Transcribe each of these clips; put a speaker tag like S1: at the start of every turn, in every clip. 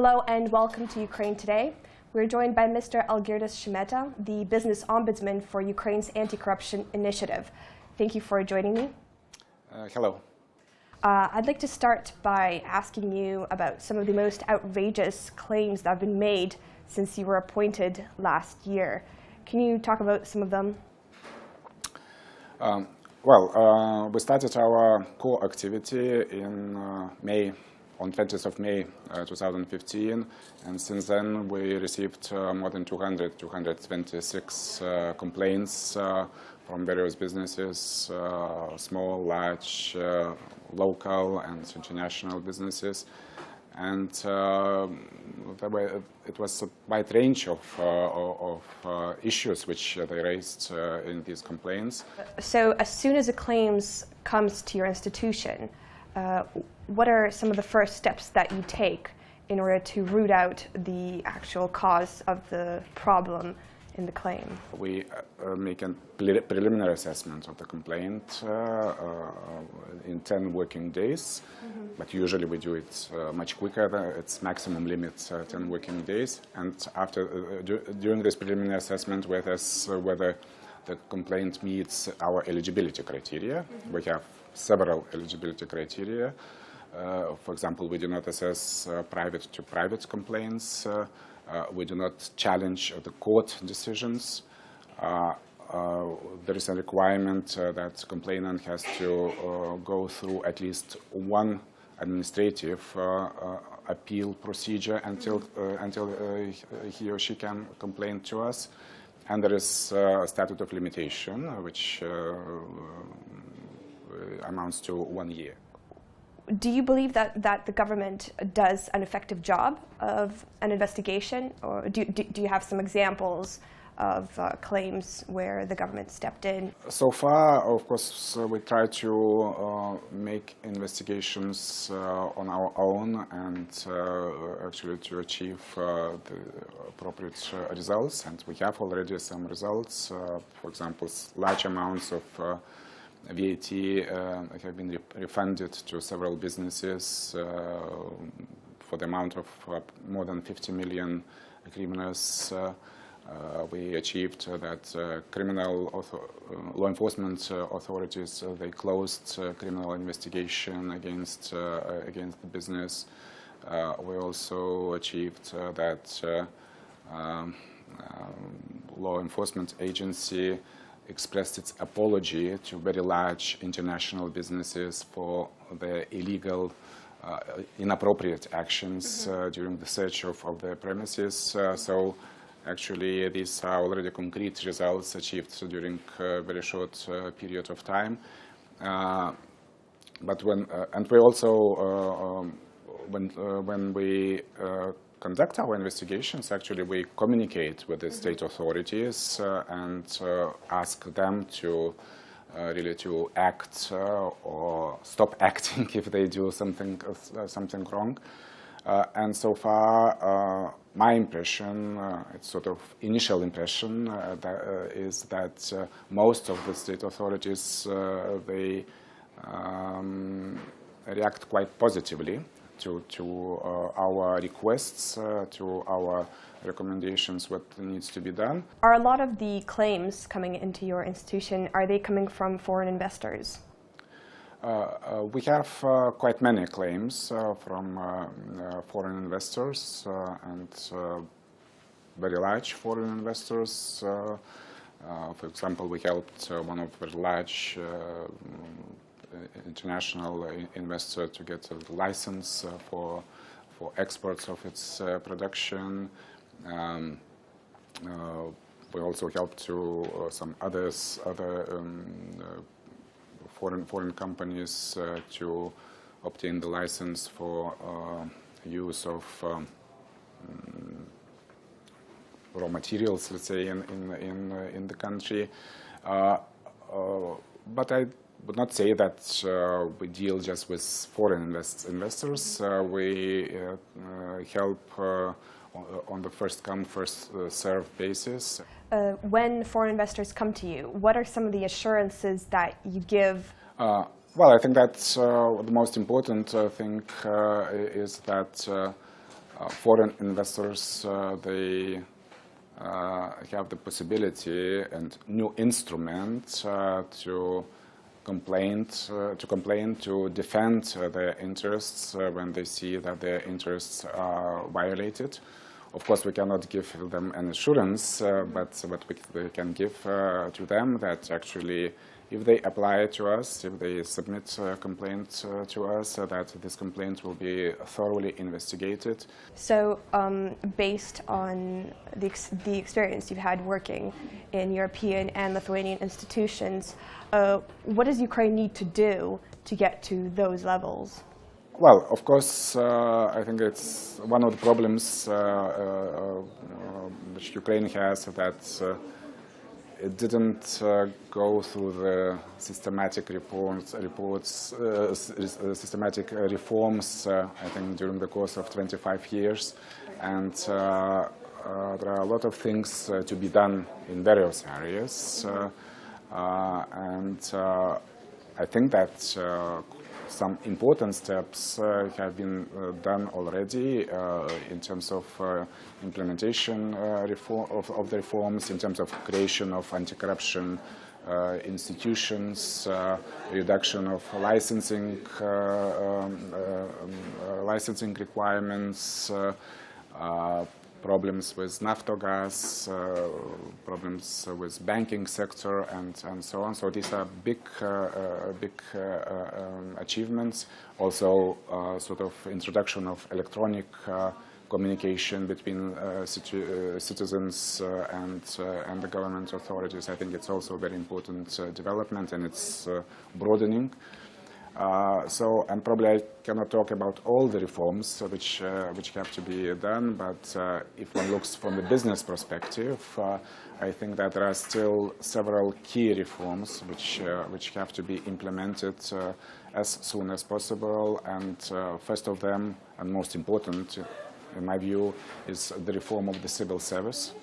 S1: Hello and welcome to Ukraine Today. We're joined by Mr. Algridas, the Business Ombudsman for Ukraine's anti-corruption initiative. Thank you for joining me.
S2: Hello.
S1: I'd like to start by asking you about some of the most outrageous claims that have been made since you were appointed last year. Can you talk about some of them?
S2: We started our core activity on 20th of May 2015, and since then we received more than 226 complaints from various businesses, small, large, local and international businesses. And it was a wide range of issues which they raised in these complaints.
S1: So as soon as a claim comes to your institution, what are some of the first steps that you take in order to root out the actual cause of the problem in the claim?
S2: We make a preliminary assessment of the complaint in 10 working days, but usually we do it much quicker. Its maximum limit 10 working days, and during this preliminary assessment, we assess whether the complaint meets our eligibility criteria. We have several eligibility criteria. For example, we do not assess private-to-private complaints. We do not challenge the court decisions. There is a requirement that complainant has to go through at least one administrative appeal procedure until he or she can complain to us. And there is a statute of limitation, which amounts to 1 year.
S1: Do you believe that the government does an effective job of an investigation, or do you have some examples of claims where the government stepped in?
S2: So far, of course, we try to make investigations on our own and actually to achieve the appropriate results. And we have already some results. For example, large amounts of VAT have been refunded to several businesses for the amount of more than 50 million hryvnias. We achieved that criminal law enforcement authorities they closed criminal investigation against the business. We also achieved that law enforcement agency expressed its apology to very large international businesses for their illegal, inappropriate actions during the search of their premises. So actually, these are already concrete results achieved during a very short period of time. But we also, when we conduct our investigations, actually we communicate with the state authorities and ask them to really to act or stop acting if they do something wrong. And so far, my impression, it's sort of initial impression, is that most of the state authorities they react quite positively to our requests, to our recommendations, what needs to be done.
S1: Are a lot of the claims coming into your institution, are they coming from foreign investors?
S2: We have quite many claims from foreign investors and very large foreign investors. For example, we helped one of the large international investor to get a license for exports of its production. We also helped to some other foreign companies to obtain the license for use of raw materials, let's say, in the country. But I would not say that we deal just with foreign investors. We help on the first-come, first-served basis.
S1: When foreign investors come to you, what are some of the assurances that you give?
S2: Well, I think that the most important thing is that foreign investors, they have the possibility and new instrument to complain, to defend their interests when they see that their interests are violated. Of course, we cannot give them an assurance, but we can give to them that actually, if they apply to us, if they submit a complaint to us, that this complaint will be thoroughly investigated.
S1: So, based on the experience you've had working in European and Lithuanian institutions, what does Ukraine need to do to get to those levels?
S2: Well, of course, I think it's one of the problems which Ukraine has, that it didn't go through the systematic reforms, I think, during the course of 25 years. And there are a lot of things to be done in various areas. I think that some important steps have been done already in terms of implementation of the reforms, in terms of creation of anti-corruption institutions, reduction of licensing requirements, problems with Naftogaz, problems with banking sector, and so on. So these are big achievements. Also, sort of introduction of electronic communication between citizens and the government authorities. I think it's also a very important development, and it's broadening. And probably I cannot talk about all the reforms which have to be done, but if one looks from the business perspective, I think that there are still several key reforms which have to be implemented as soon as possible. And first of them, and most important, in my view, is the reform of the civil service,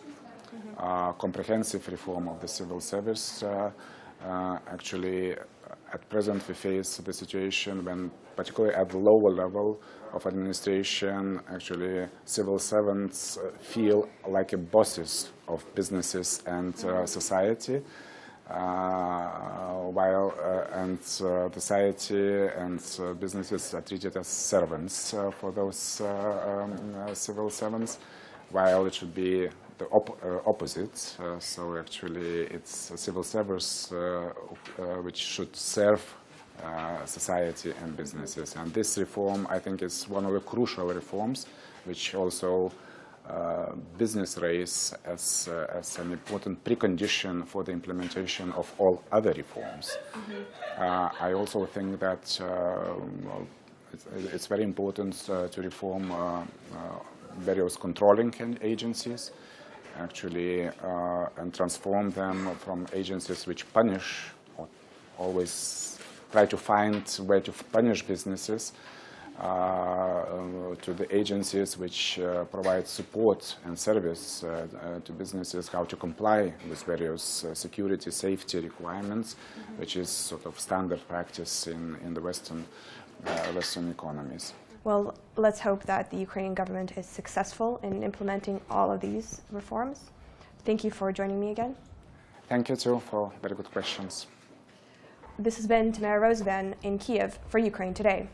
S2: comprehensive reform of the civil service. Actually, at present, we face the situation when, particularly at the lower level of administration, actually civil servants feel like bosses of businesses and society, while society and businesses are treated as servants for those civil servants, while it should be the opposite. So actually it's civil service which should serve society and businesses. And this reform, I think, is one of the crucial reforms, which also business raise as an important precondition for the implementation of all other reforms. I also think that it's very important to reform various controlling agencies, actually, and transform them from agencies which punish, or always try to find where to punish businesses, to the agencies which provide support and service to businesses, how to comply with various security, safety requirements, which is sort of standard practice in the Western economies.
S1: Well, let's hope that the Ukrainian government is successful in implementing all of these reforms. Thank you for joining me again.
S2: Thank you too for very good questions.
S1: This has been Tamara Rosevan in Kiev for Ukraine Today.